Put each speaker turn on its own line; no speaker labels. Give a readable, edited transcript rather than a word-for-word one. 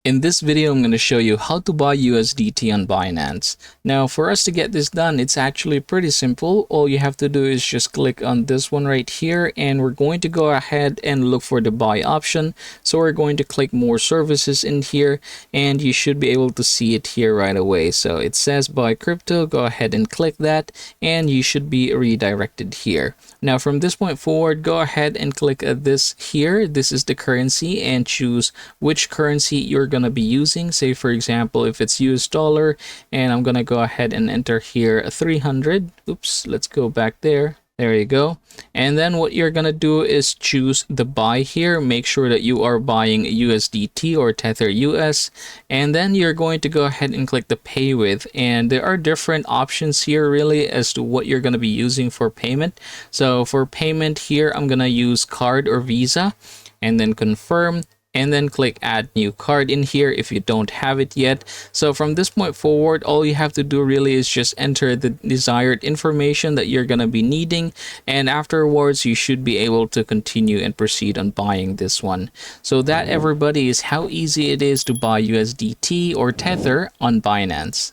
In this video, I'm going to show you how to buy USDT on Binance. Now, for us to get this done, it's actually pretty simple. All you have to do is just click on this one right here, and we're going to go ahead and look for the buy option. So we're going to click more services in here, and you should be able to see it here right away. So it says buy crypto. Go ahead and click that, and you should be redirected here. Now, from this point forward, go ahead and click this here. This is the currency, and choose which currency you're going to be using. Say for example, if it's US dollar, and I'm going to go ahead and enter here 300. Oops, let's go back there. There you go. And then what you're going to do is choose the buy here. Make sure that you are buying USDT or Tether US. And then you're going to go ahead and click the pay with. And there are different options here really as to what you're going to be using for payment. So for payment here, I'm going to use card or Visa, and then confirm. And then click add new card in here if you don't have it yet. So from this point forward, all you have to do really is just enter the desired information that you're going to be needing, and afterwards you should be able to continue and proceed on buying this one. So that, everybody, is how easy it is to buy USDT or Tether on Binance.